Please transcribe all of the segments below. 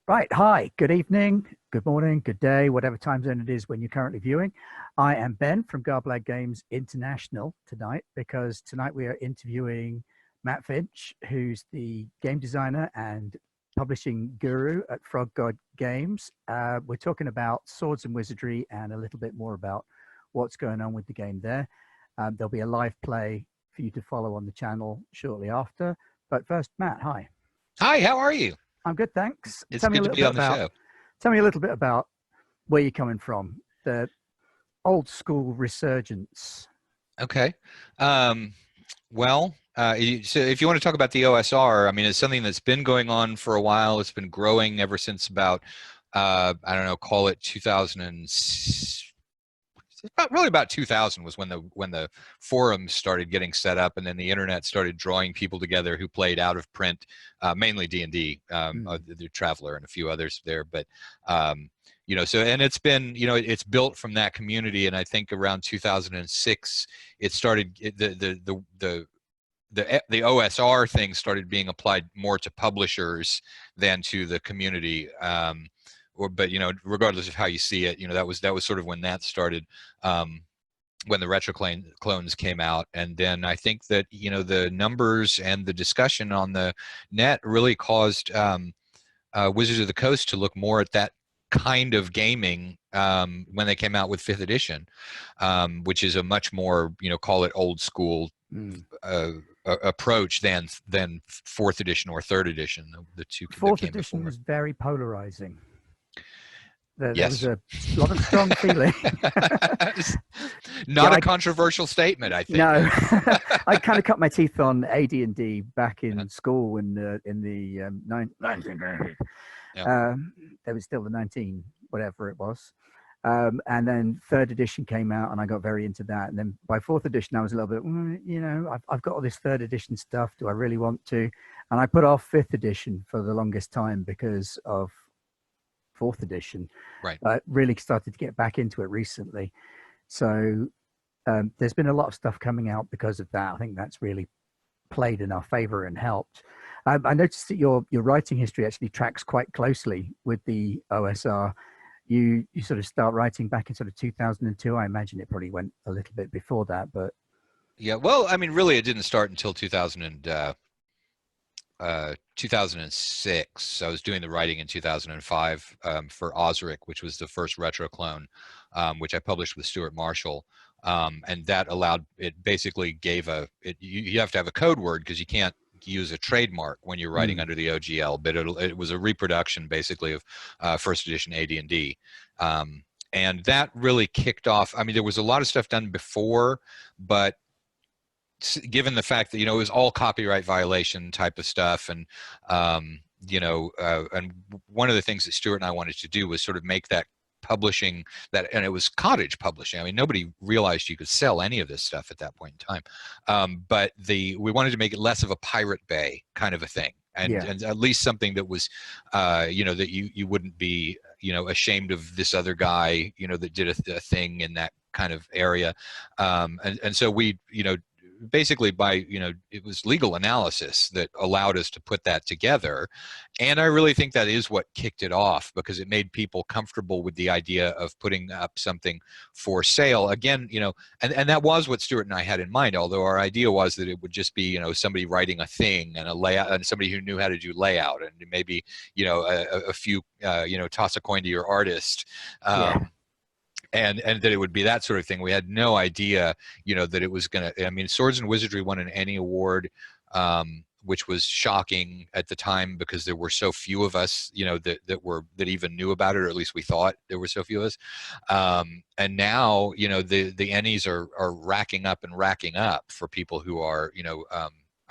Right. Hi. Good evening. Good morning. Good day. Whatever time zone it is when you're currently viewing. I am Ben from Garblag Games International tonight because tonight we are interviewing Matt Finch, who's the game designer and publishing guru at Frog God Games. We're talking about Swords and Wizardry and a little bit more about what's going on with the game there. There'll be a live play for you to follow on the channel shortly after. But first, Matt, hi. Hi, how are you? I'm good, thanks. It's good to be on the show. Tell me a little bit about where you're coming from, the old school resurgence. Okay. Well, so if you want to talk about the OSR, I mean, it's something that's been going on for a while. It's been growing ever since about, I don't know, call it 2000 really about 2000 was when the forums started getting set up, and then the internet started drawing people together who played out of print, mainly D&D, the Traveler and a few others there. But you know, so, and it's been, you know, it's built from that community, and I think around 2006 it started the OSR thing started being applied more to publishers than to the community. But you know, regardless of how you see it, you know, that was sort of when that started, when the retro clones came out. And then I think that, you know, the numbers and the discussion on the net really caused Wizards of the Coast to look more at that kind of gaming when they came out with 5th edition, which is a much more, you know, call it old school approach than 4th edition or 3rd edition. The two 4th edition was very polarizing. There yes. was a lot of strong feeling. Not a controversial statement, I think. No, I kind of cut my teeth on AD&D back in school in the 1980s. There was still the 19 whatever it was, and then 3rd edition came out, and I got very into that. And then by 4th edition, I was a little bit, you know, I've got all this 3rd edition stuff. Do I really want to? And I put off 5th edition for the longest time because of 4th edition. Right. I really started to get back into it recently. So there's been a lot of stuff coming out because of that. I think that's really played in our favor and helped. I noticed that your writing history actually tracks quite closely with the OSR. You sort of start writing back in sort of 2002. I imagine it probably went a little bit before that, but yeah. Well, I mean, really, it didn't start until 2006. I was doing the writing in 2005 for Osric, which was the first retro clone, which I published with Stuart Marshall, and that allowed, it basically gave you have to have a code word because you can't use a trademark when you're writing under the OGL, but it was a reproduction basically of 1st edition AD&D, and that really kicked off. I mean, there was a lot of stuff done before, but given the fact that, you know, it was all copyright violation type of stuff, and you know, and one of the things that Stuart and I wanted to do was sort of make that publishing and it was cottage publishing. I mean, nobody realized you could sell any of this stuff at that point in time, but we wanted to make it less of a Pirate Bay kind of a thing, and at least something that was you know, that you wouldn't be, you know, ashamed of this other guy, you know, that did a thing in that kind of area, and so we, you know, basically by, you know, it was legal analysis that allowed us to put that together. And I really think that is what kicked it off, because it made people comfortable with the idea of putting up something for sale again, you know, and that was what Stuart and I had in mind, although our idea was that it would just be, you know, somebody writing a thing and a layout, and somebody who knew how to do layout, and maybe, you know, a few you know, toss a coin to your artist, and that it would be that sort of thing. We had no idea, you know, that it was going to, I mean, Swords and Wizardry won an Annie Award, which was shocking at the time because there were so few of us, you know, that even knew about it, or at least we thought there were so few of us. And now, you know, the Annies are racking up for people who are, you know,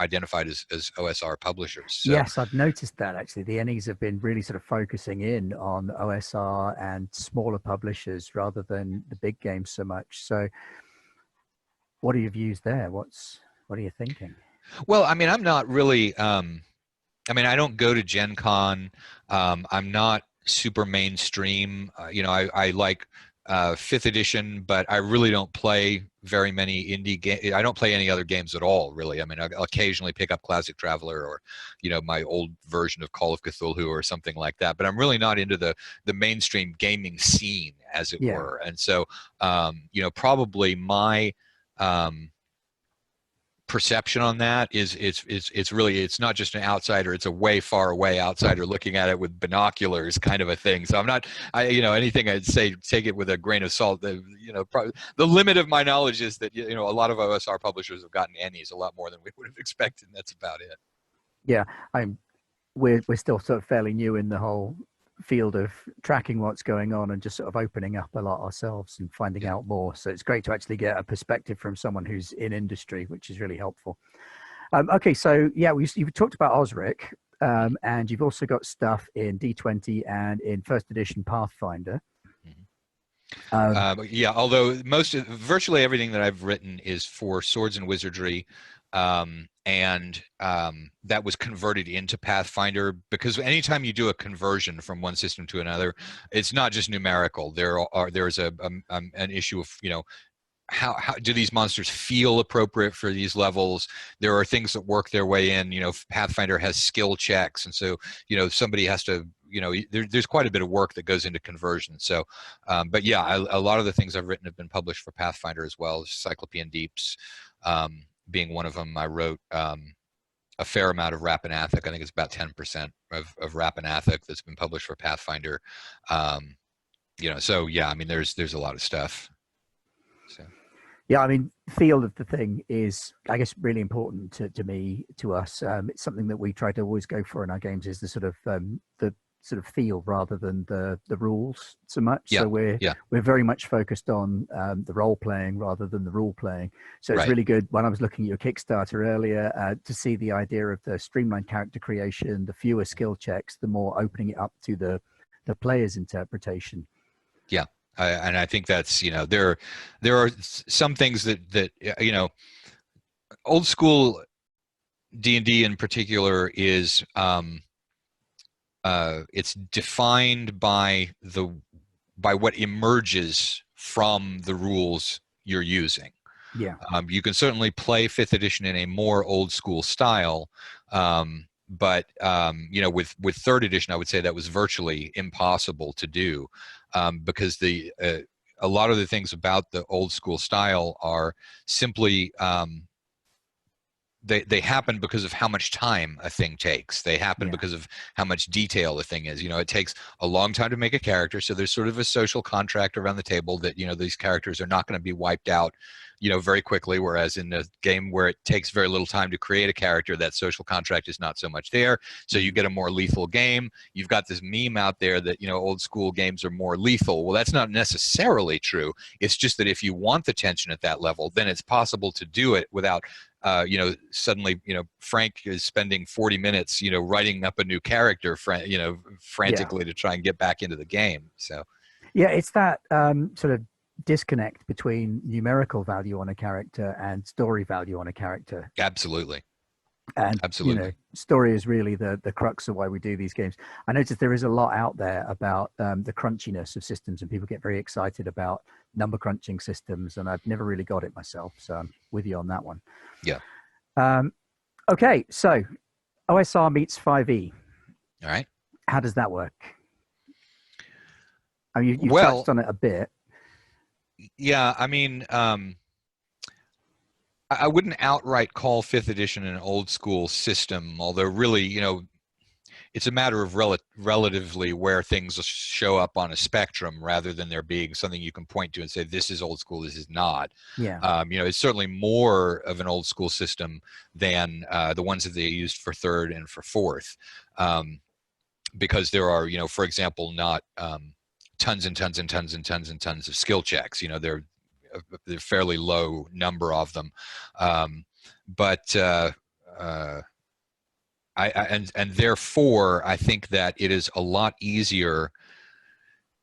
identified as OSR publishers. So, yes, I've noticed that actually. The NEs have been really sort of focusing in on OSR and smaller publishers rather than the big games so much. So what are your views there? What are you thinking? Well, I mean, I'm not really, I mean, I don't go to Gen Con. I'm not super mainstream. You know, I like fifth edition, but I really don't play very many indie games. I don't play any other games at all, really. I mean, I'll occasionally pick up Classic Traveler or, you know, my old version of Call of Cthulhu or something like that. But I'm really not into the mainstream gaming scene, as it were. And so, you know, probably my perception on that is it's really, it's not just an outsider, it's a way far away outsider looking at it with binoculars kind of a thing. So I'm not, you know, anything I'd say, take it with a grain of salt. You know, probably the limit of my knowledge is that, you know, a lot of OSR publishers have gotten Ennies a lot more than we would have expected, and that's about it. Yeah, we're still sort of fairly new in the whole field of tracking what's going on and just sort of opening up a lot ourselves and finding out more. So it's great to actually get a perspective from someone who's in industry, which is really helpful. Okay, so yeah, you've talked about Osric, and you've also got stuff in D20 and in first edition Pathfinder. Yeah, although virtually everything that I've written is for Swords and Wizardry, and that was converted into Pathfinder, because anytime you do a conversion from one system to another, it's not just numerical. There's an issue of, you know, how do these monsters feel appropriate for these levels? There are things that work their way in. You know, Pathfinder has skill checks, and so, you know, somebody has to, you know, there's quite a bit of work that goes into conversion. So, but yeah, a lot of the things I've written have been published for Pathfinder as well. Cyclopean Deeps being one of them. I wrote a fair amount of Rappanathic. I think it's about 10% of Rappanathic that's been published for Pathfinder. You know, so yeah, I mean, there's a lot of stuff. So. Yeah, I mean, feel of the thing is, I guess, really important to us. It's something that we try to always go for in our games, is the sort of feel rather than the rules so much. Yeah, so we're very much focused on the role playing rather than the rule playing. So it's really good. When I was looking at your Kickstarter earlier, to see the idea of the streamlined character creation, the fewer skill checks, the more opening it up to the player's interpretation. Yeah. And I think that's, you know, there are some things that you know, old school D&D in particular is it's defined by what emerges from the rules you're using. Yeah. You can certainly play 5th edition in a more old school style, but you know, with 3rd edition, I would say that was virtually impossible to do, because a lot of the things about the old school style are simply they happen because of how much time a thing takes. They happen because of how much detail a thing is. You know, it takes a long time to make a character, so there's sort of a social contract around the table that, you know, these characters are not going to be wiped out, you know, very quickly, whereas in a game where it takes very little time to create a character, that social contract is not so much there, so you get a more lethal game. You've got this meme out there that, you know, old school games are more lethal. Well, that's not necessarily true. It's just that if you want the tension at that level, then it's possible to do it without you know, suddenly, you know, Frank is spending 40 minutes, you know, writing up a new character, you know, frantically to try and get back into the game. So yeah, it's that sort of disconnect between numerical value on a character and story value on a character. Absolutely. And absolutely, you know, story is really the crux of why we do these games. I noticed there is a lot out there about the crunchiness of systems, and people get very excited about number crunching systems, and I've never really got it myself, so I'm with you on that one. Yeah. Okay, so OSR meets 5e. All right. How does that work? I mean, you've touched on it a bit. Yeah, I mean, I wouldn't outright call 5th edition an old school system, although really, you know, it's a matter of relatively where things show up on a spectrum rather than there being something you can point to and say, this is old school, this is not. Yeah. You know, it's certainly more of an old school system than the ones that they used for 3rd and for 4th. Because there are, you know, for example, not tons and tons and tons and tons and tons of skill checks. You know, they're fairly low number of them, but and therefore I think that it is a lot easier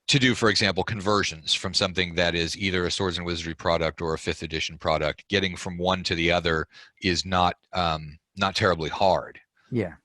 to do, for example, conversions from something that is either a Swords and Wizardry product or a 5th edition product. Getting from one to the other is not terribly hard. Yeah.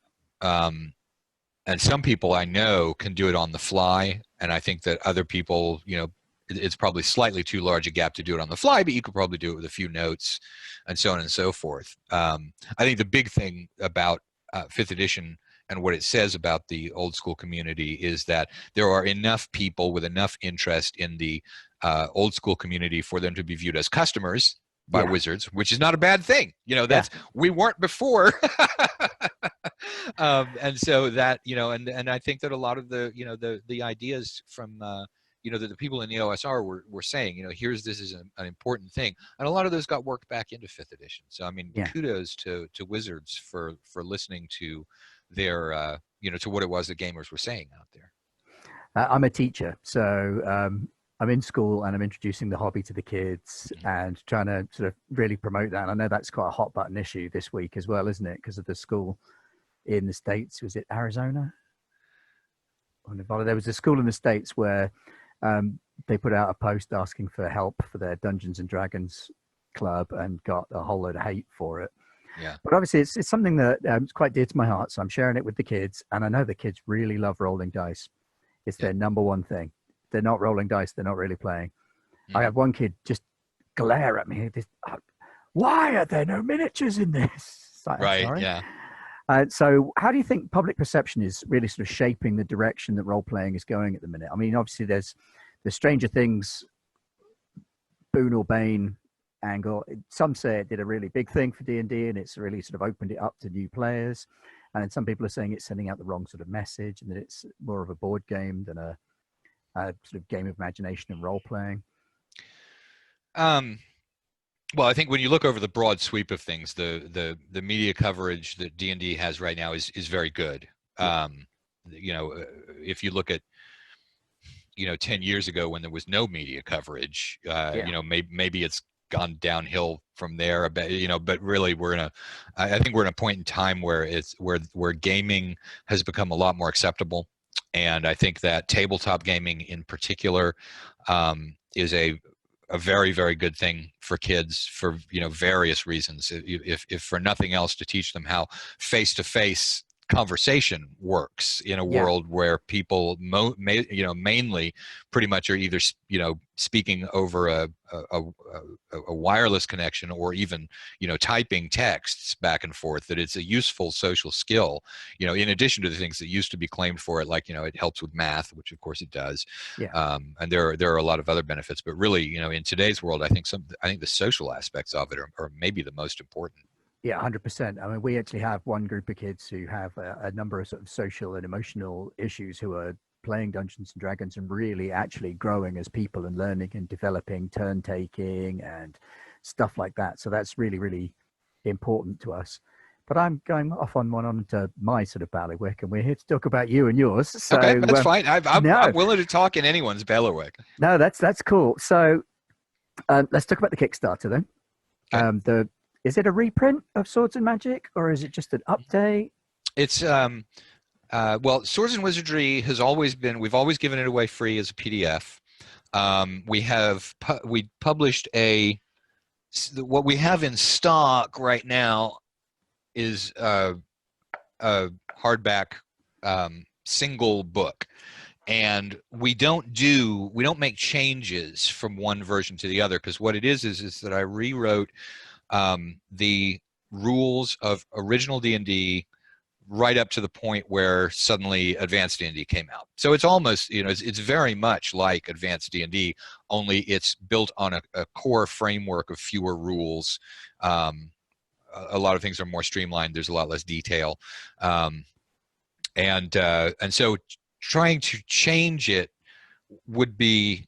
And some people I know can do it on the fly, and I think that other people, you know, it's probably slightly too large a gap to do it on the fly, but you could probably do it with a few notes and so on and so forth. I think the big thing about 5th edition and what it says about the old school community is that there are enough people with enough interest in the old school community for them to be viewed as customers by Wizards, which is not a bad thing. That's we weren't before. And so that, and I think that a lot of the the ideas from that the people in the OSR were saying, here's this is an important thing, and a lot of those got worked back into 5th edition. So I mean, kudos to Wizards for listening to their to what it was the gamers were saying out there. I'm a teacher, so I'm in school and I'm introducing the hobby to the kids and trying to sort of really promote that. And I know that's quite a hot button issue this week as well, isn't it? Because of the school in the States. Was it Arizona or Nevada? There was a school in the States where they put out a post asking for help for their Dungeons and Dragons club and got a whole load of hate for it. Yeah. But obviously it's something that it's quite dear to my heart. So I'm sharing it with the kids, and I know the kids really love rolling dice. It's their number one thing. They're not rolling dice. They're not really playing. I have one kid just glare at me. Why are there no miniatures in this? Like, right. sorry. Yeah. So how do you think public perception is really sort of shaping the direction that role playing is going at the minute? I mean, obviously there's the Stranger Things, boon or bane angle. Some say it did a really big thing for D&D and it's really sort of opened it up to new players. And then some people are saying it's sending out the wrong sort of message and that it's more of a board game than a sort of game of imagination and role playing. Well, I think when you look over the broad sweep of things, the media coverage that D&D has right now is very good. If you look at 10 years ago when there was no media coverage, maybe it's gone downhill from there a bit, but really I think we're in a point in time where where gaming has become a lot more acceptable. And I think that tabletop gaming in particular is a very, very good thing for kids for various reasons. If for nothing else, to teach them how face-to-face conversation works in a world where people mainly pretty much are either speaking over a wireless connection or even typing texts back and forth, that it's a useful social skill, in addition to the things that used to be claimed for it, like it helps with math, which of course it does, and there are a lot of other benefits, but really in today's world I think the social aspects of it are maybe the most important. Yeah, 100%. I mean, we actually have one group of kids who have a number of sort of social and emotional issues who are playing Dungeons and Dragons and really actually growing as people and learning and developing turn taking and stuff like that. So that's really, really important to us. But I'm going off on to my sort of bailiwick, and we're here to talk about you and yours. So, okay, that's fine. I'm willing to talk in anyone's bailiwick. No, that's cool. So let's talk about the Kickstarter then. Okay. Is it a reprint of Swords and Magic, or is it just an update? It's well, Swords and Wizardry has always been. We've always given it away free as a PDF. We published what we have in stock right now is a hardback single book, and we don't make changes from one version to the other, because what it is that I rewrote the rules of original D&D right up to the point where suddenly Advanced D&D came out. So it's almost, it's very much like Advanced D&D, only it's built on a core framework of fewer rules. A lot of things are more streamlined. There's a lot less detail, and so trying to change it would be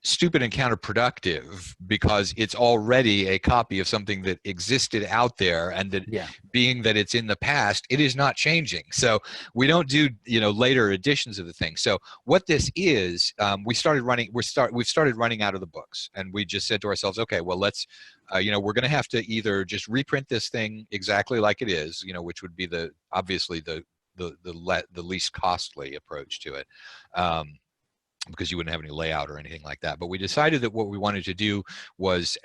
stupid and counterproductive, because it's already a copy of something that existed out there, and that being that it's in the past, it is not changing. So we don't do later editions of the thing. So what this is, we've started running out of the books, and we just said to ourselves, okay, well, let's we're going to have to either just reprint this thing exactly like it is, which would be obviously the least costly approach to it, because you wouldn't have any layout or anything like that. But we decided that what we wanted to do was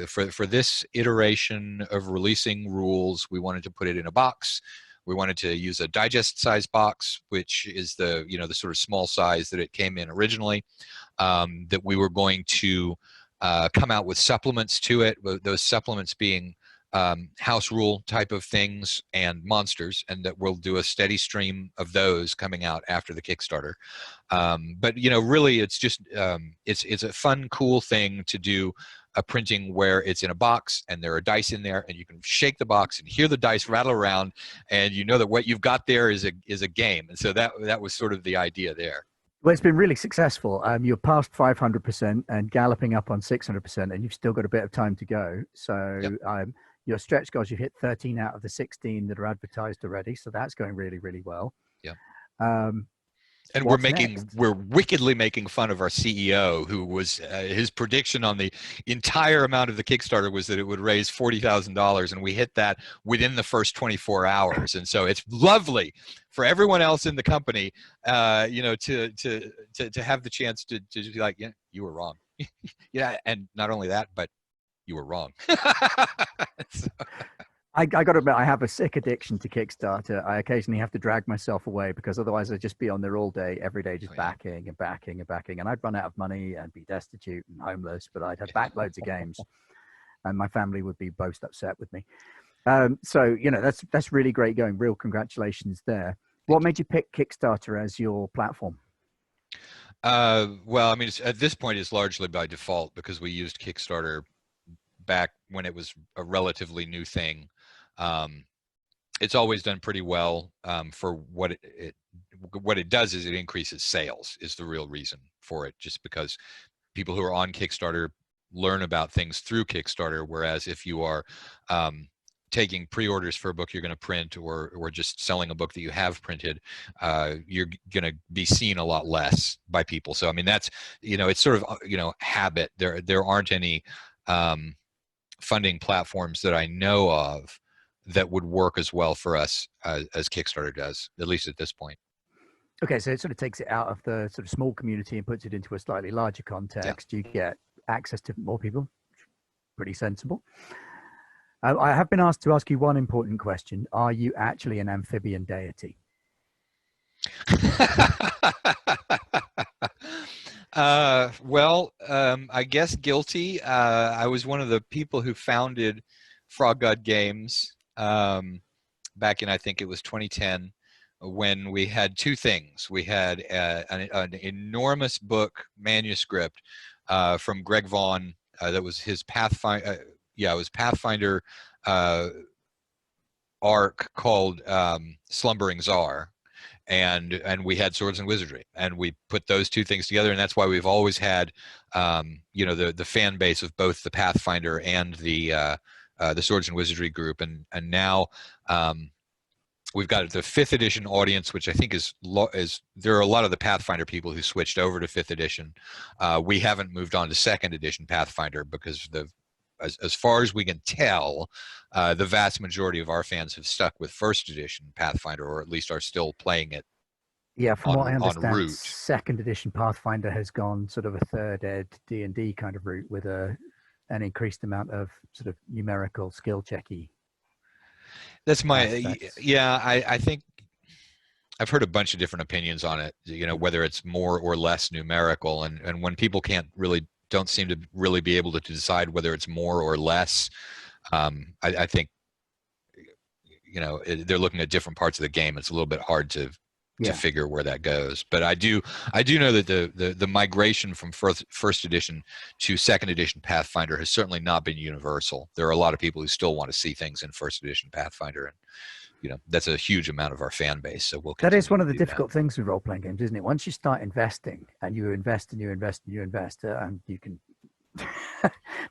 for this iteration of releasing rules, we wanted to put it in a box We wanted to use a digest size box, which is the the sort of small size that it came in originally. That we were going to come out with supplements to it. Those supplements being house rule type of things and monsters, and that we'll do a steady stream of those coming out after the Kickstarter. But really, it's just it's a fun, cool thing to do. A printing where it's in a box and there are dice in there, and you can shake the box and hear the dice rattle around, and you know that what you've got there is a game. And so that was sort of the idea there. Well, it's been really successful. You're past 500% and galloping up on 600%, and you've still got a bit of time to go. So Yep. your stretch goals, you've hit 13 out of the 16 that are advertised already. So that's going really, really well. Yeah. Um, And we're wickedly making fun of our CEO, who was his prediction on the entire amount of the Kickstarter was that it would raise $40,000, and we hit that within the first 24 hours. And so it's lovely for everyone else in the company, to have the chance to be like, yeah, you were wrong. Yeah, and not only that, but you were wrong. So. I got to admit, I have a sick addiction to Kickstarter. I occasionally have to drag myself away because otherwise I'd just be on there all day, every day, just backing and backing and backing. And I'd run out of money and be destitute and homeless, but I'd have backloads of games and my family would be most upset with me. So, that's really great going. Real congratulations there. What made you pick Kickstarter as your platform? Well, I mean, at this point, it's largely by default because we used Kickstarter back when it was a relatively new thing. It's always done pretty well for what it does is it increases sales is the real reason for it, just because people who are on Kickstarter learn about things through Kickstarter, whereas if you are taking pre-orders for a book you're going to print or just selling a book that you have printed, you're going to be seen a lot less by people. So I mean, that's it's sort of habit. There aren't any funding platforms that I know of that would work as well for us as Kickstarter does, at least at this point. Okay, so it sort of takes it out of the sort of small community and puts it into a slightly larger context. Yeah. You get access to more people. Pretty sensible. I have been asked to ask you one important question. Are you actually an amphibian deity? I guess guilty. I was one of the people who founded Frog God Games back in, I think it was 2010, when we had two things. We had an enormous book manuscript from Greg Vaughn that was his Pathfinder. It was Pathfinder arc called Slumbering Czar. And we had Swords and Wizardry, and we put those two things together, and that's why we've always had, the fan base of both the Pathfinder and the Swords and Wizardry group, and now we've got the 5th edition audience, which I think is there are a lot of the Pathfinder people who switched over to 5th edition. We haven't moved on to 2nd edition Pathfinder because as far as we can tell, the vast majority of our fans have stuck with 1st edition Pathfinder, or at least are still playing it. Yeah, from what I understand, 2nd edition Pathfinder has gone sort of a 3rd ed D&D kind of route with an increased amount of sort of numerical skill checky. That's I think I've heard a bunch of different opinions on it, whether it's more or less numerical, and when people don't seem to really be able to decide whether it's more or less. I think, they're looking at different parts of the game. It's a little bit hard to figure where that goes. But I do know that the migration from 1st edition to 2nd edition Pathfinder has certainly not been universal. There are a lot of people who still want to see things in 1st edition Pathfinder, and that's a huge amount of our fan base. So that is one of the difficult things with role-playing games, isn't it? Once you start investing and you invest and you invest and you invest, and you can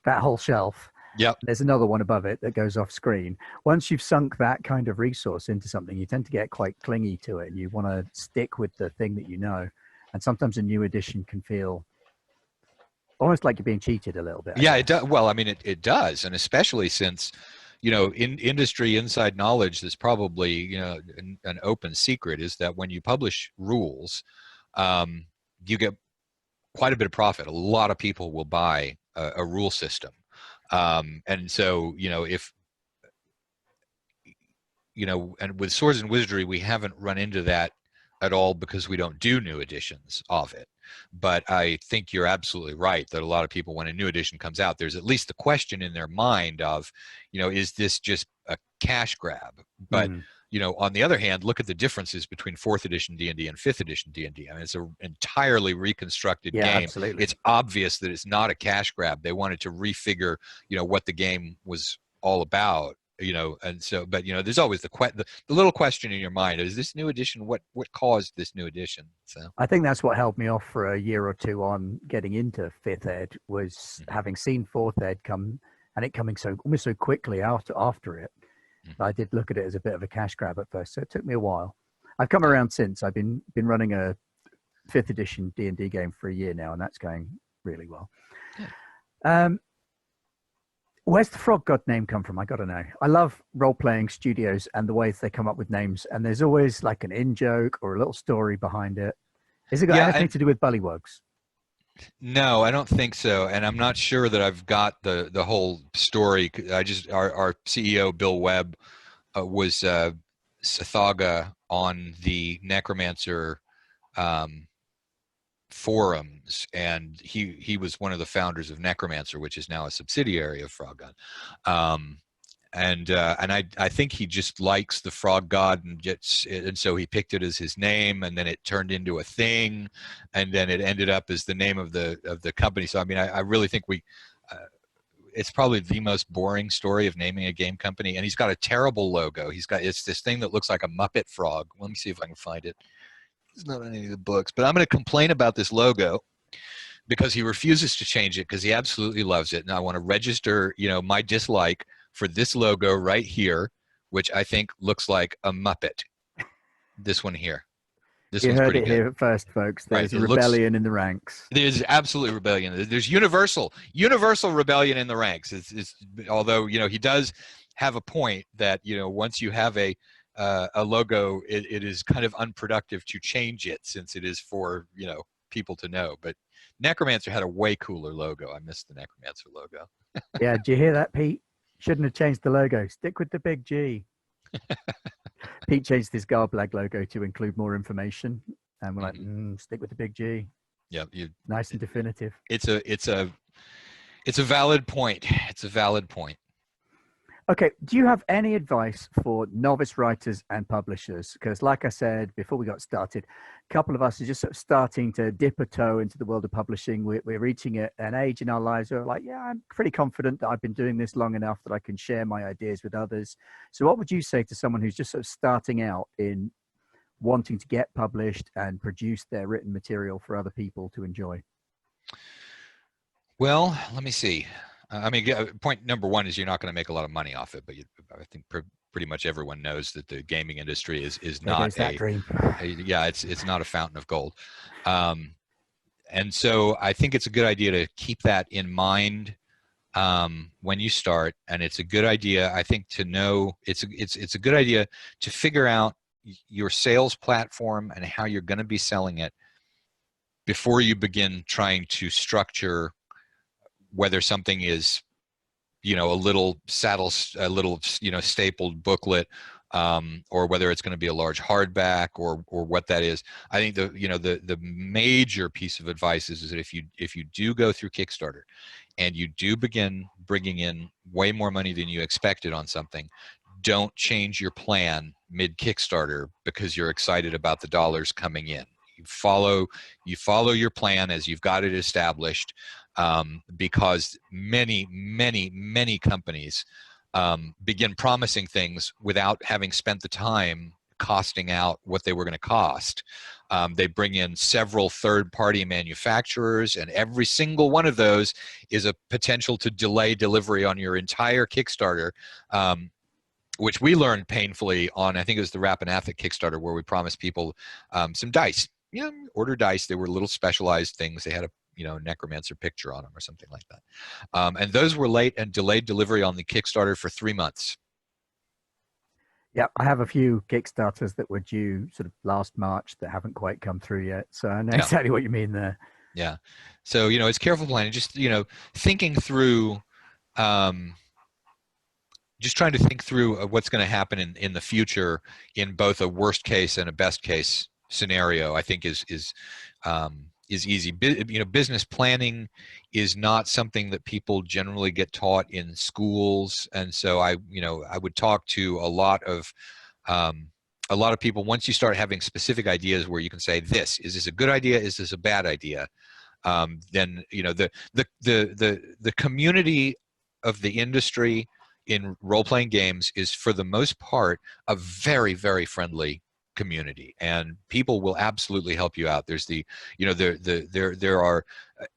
that whole shelf. Yep. There's another one above it that goes off screen. Once you've sunk that kind of resource into something, you tend to get quite clingy to it, and you want to stick with the thing that you know. And sometimes a new edition can feel almost like you're being cheated a little bit. Yeah, it does. Well, I mean, it does, and especially since in industry inside knowledge, that's probably an open secret, is that when you publish rules, you get quite a bit of profit. A lot of people will buy a rule system, and so if and with Swords and Wizardry, we haven't run into that at all because we don't do new editions of it. But I think you're absolutely right that a lot of people, when a new edition comes out, there's at least the question in their mind of, is this just a cash grab? But on the other hand, look at the differences between 4th edition D&D and 5th edition D&D. I mean, it's an entirely reconstructed game. Absolutely. It's obvious that it's not a cash grab. They wanted to refigure, what the game was all about. And so, but there's always the little question in your mind: is this new edition? What caused this new edition? So I think that's what held me off for a year or two on getting into 5th ed was having seen 4th ed come and it coming almost so quickly after it. I did look at it as a bit of a cash grab at first, so it took me a while. I've come around since. I've been running a 5th edition D&D game for a year now, and that's going really well. Where's the Frog God name come from? I got to know. I love role-playing studios and the ways they come up with names, and there's always like an in-joke or a little story behind it. Has it got anything to do with bullywugs? No, I don't think so, and I'm not sure that I've got the whole story. Our CEO Bill Webb was Sathaga on the Necromancer forums, and he was one of the founders of Necromancer, which is now a subsidiary of Frog God. And I think he just likes the Frog God and so he picked it as his name, and then it turned into a thing, and then it ended up as the name of the company. So I mean, I really think it's probably the most boring story of naming a game company, and he's got a terrible logo. It's this thing that looks like a Muppet frog. Let me see if I can find it. It's not in any of the books, but I'm going to complain about this logo because he refuses to change it because he absolutely loves it, and I want to register, my dislike for this logo right here, which I think looks like a Muppet. This one here. You heard it here first, folks. There's a rebellion in the ranks. There's absolutely rebellion. There's universal rebellion in the ranks. Although he does have a point that once you have a logo, it is kind of unproductive to change it since it is for people to know. But Necromancer had a way cooler logo. I missed the Necromancer logo. Yeah, did you hear that, Pete? Shouldn't have changed the logo. Stick with the big G. Pete changed his Garblag logo to include more information, and we're like, stick with the big G. Yeah, nice and definitive. It's a valid point. It's a valid point. Okay, do you have any advice for novice writers and publishers? Because like I said before we got started, a couple of us are just sort of starting to dip a toe into the world of publishing. We're reaching an age in our lives where we're like, yeah, I'm pretty confident that I've been doing this long enough that I can share my ideas with others. So what would you say to someone who's just sort of starting out in wanting to get published and produce their written material for other people to enjoy? Well, let me see. I mean, point number one is you're not going to make a lot of money off it, but I think pretty much everyone knows that the gaming industry is not it's not a fountain of gold. And so I think it's a good idea to keep that in mind when you start, and it's a good idea, I think, to know it's a good idea to figure out your sales platform and how you're going to be selling it before you begin trying to structure whether something is, a little stapled booklet, or whether it's going to be a large hardback or what that is. I think the major piece of advice is that if you do go through Kickstarter and you do begin bringing in way more money than you expected on something, don't change your plan mid Kickstarter because you're excited about the dollars coming in. You follow your plan as you've got it established. Because many companies begin promising things without having spent the time costing out what they were going to cost. They bring in several third-party manufacturers, and every single one of those is a potential to delay delivery on your entire Kickstarter, which we learned painfully on, I think it was the Rapanathik Kickstarter, where we promised people some dice. Order dice. They were little specialized things. They had a Necromancer picture on them or something like that. And those were late and delayed delivery on the Kickstarter for 3 months. Yeah, I have a few Kickstarters that were due sort of last March that haven't quite come through yet. So I know exactly what you mean there. Yeah. So, it's careful planning, just, thinking through just trying to think through what's going to happen in the future in both a worst case and a best case scenario, I think is easy. Business planning is not something that people generally get taught in schools, and so I would talk to a lot of people. Once you start having specific ideas where you can say, is this a good idea? Is this a bad idea? Then the community of the industry in role-playing games is, for the most part, a very, very friendly community, and people will absolutely help you out. There's there are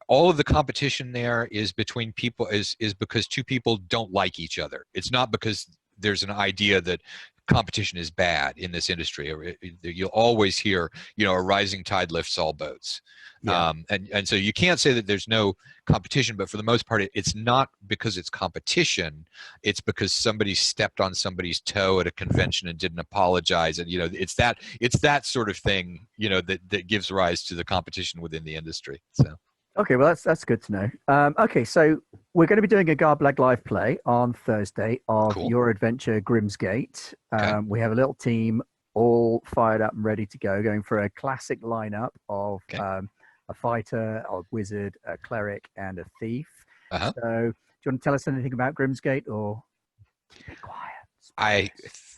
all of the competition there is between people is because two people don't like each other. It's not because there's an idea that competition is bad in this industry. You'll always hear, a rising tide lifts all boats. Yeah. And so you can't say that there's no competition, but for the most part, it's not because it's competition. It's because somebody stepped on somebody's toe at a convention and didn't apologize. And, it's that sort of thing, that gives rise to the competition within the industry. So. Okay, well, that's good to know. Okay, so we're going to be doing a Garblag live play on Thursday of Cool. your adventure, Grimm's Gate. Okay. We have a little team all fired up and ready to go, going for a classic lineup of a fighter, a wizard, a cleric, and a thief. Uh-huh. So, do you want to tell us anything about Grimm's Gate, or be quiet? I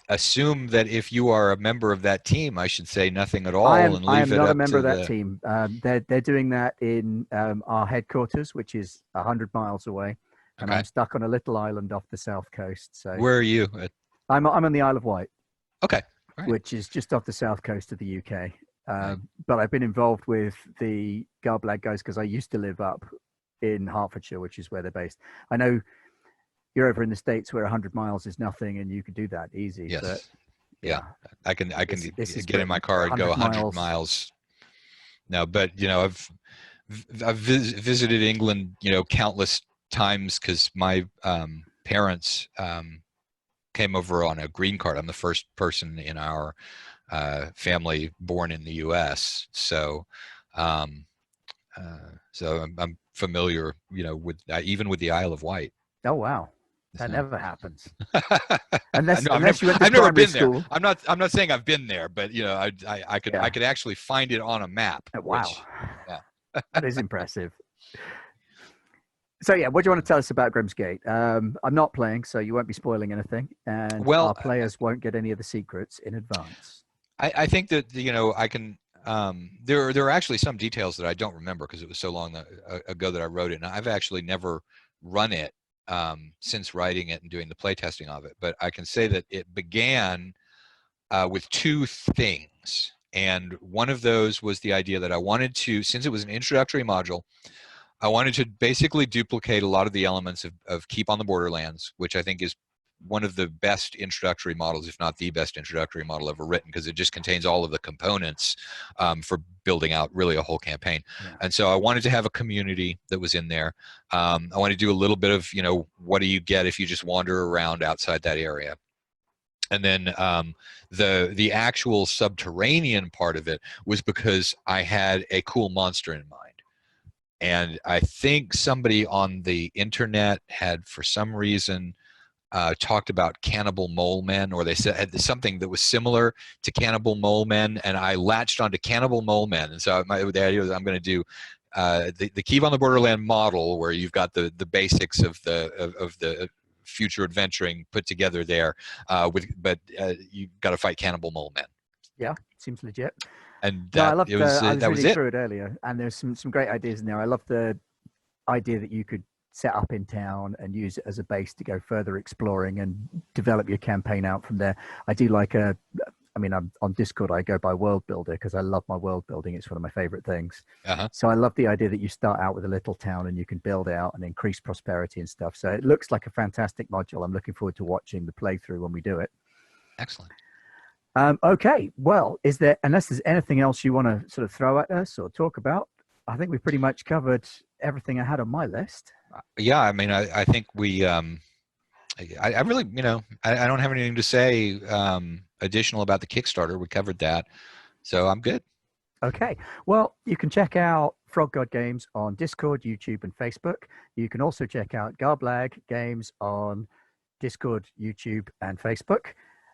assume that if you are a member of that team, I should say nothing at all I and leave it up to I am not a member of that team. They're doing that in our headquarters, which is 100 miles away, and Okay. I'm stuck on a little island off the south coast. So Where are you? I'm on the Isle of Wight, Okay. All right. which is just off the south coast of the UK. But I've been involved with the Garblag guys because I used to live up in Hertfordshire, which is where they're based. I know you're over in the States where 100 miles is nothing, and you could do that easy. Yes. But, yeah. I can This is get in my car and go 100 miles. No, but I've visited England, countless times because my parents came over on a green card. I'm the first person in our family born in the U.S. So, so I'm familiar, with even with the Isle of Wight. Oh wow. That never happens. Unless no, you went to I've never been school. there. I'm not saying I've been there, but I could actually find it on a map. Wow. Yeah. That is impressive. So what do you want to tell us about Grimm's Gate? I'm not playing, so you won't be spoiling anything, and our players won't get any of the secrets in advance. I think that I can. There are actually some details that I don't remember because it was so long ago that I wrote it, and I've actually never run it since writing it and doing the playtesting of it. But I can say that it began with two things, and one of those was the idea that I wanted to, since it was an introductory module, I wanted to basically duplicate a lot of the elements of Keep on the Borderlands, which I think is one of the best introductory models, if not the best introductory model ever written, because it just contains all of the components for building out really a whole campaign. Yeah. And so I wanted to have a community that was in there. I wanted to do a little bit of, what do you get if you just wander around outside that area? And then the actual subterranean part of it was because I had a cool monster in mind. And I think somebody on the internet had, for some reason, talked about cannibal mole men, or they said had something that was similar to cannibal mole men, and I latched onto cannibal mole men. And so the idea was I'm going to do the Keep on the Borderland model, where you've got the basics of the future adventuring put together there, but you've got to fight cannibal mole men. Yeah, seems legit. And that, I was reading it. through it earlier, and there's some great ideas in there. I love the idea that you could set up in town and use it as a base to go further exploring and develop your campaign out from there. I do like I'm on Discord, I go by World Builder because I love my world building. It's one of my favorite things. So I love the idea that you start out with a little town and you can build out and increase prosperity and stuff. So it looks like a fantastic module. I'm looking forward to watching the playthrough when we do it. Excellent. Okay, well, unless there's anything else you want to sort of throw at us or talk about, I think we've pretty much covered everything I had on my list. Yeah, I mean, I think we, I really, I don't have anything to say additional about the Kickstarter. We covered that, so I'm good. Okay, well, you can check out Frog God Games on Discord, YouTube, and Facebook. You can also check out Garblag Games on Discord, YouTube, and Facebook,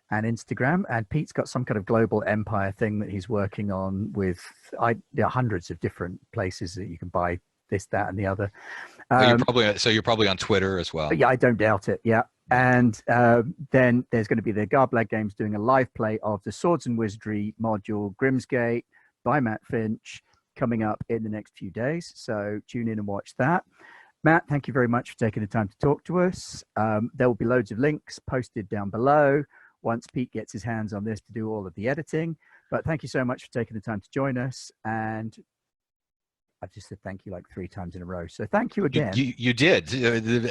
and Instagram. And Pete's got some kind of global empire thing that he's working on with hundreds of different places that you can buy this, that, and the other. You're probably on Twitter as well. Yeah, I don't doubt it. Yeah. And then there's going to be the Garblag Games doing a live play of the Swords and Wizardry module Grimsgate by Matt Finch coming up in the next few days. So tune in and watch that. Matt, thank you very much for taking the time to talk to us. There will be loads of links posted down below once Pete gets his hands on this to do all of the editing. But thank you so much for taking the time to join us. And I've just said thank you like 3 times in a row. So thank you again. You did.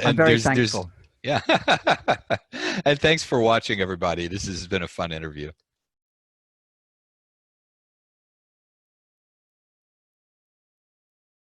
I'm very thankful. Yeah. And thanks for watching, everybody. This has been a fun interview.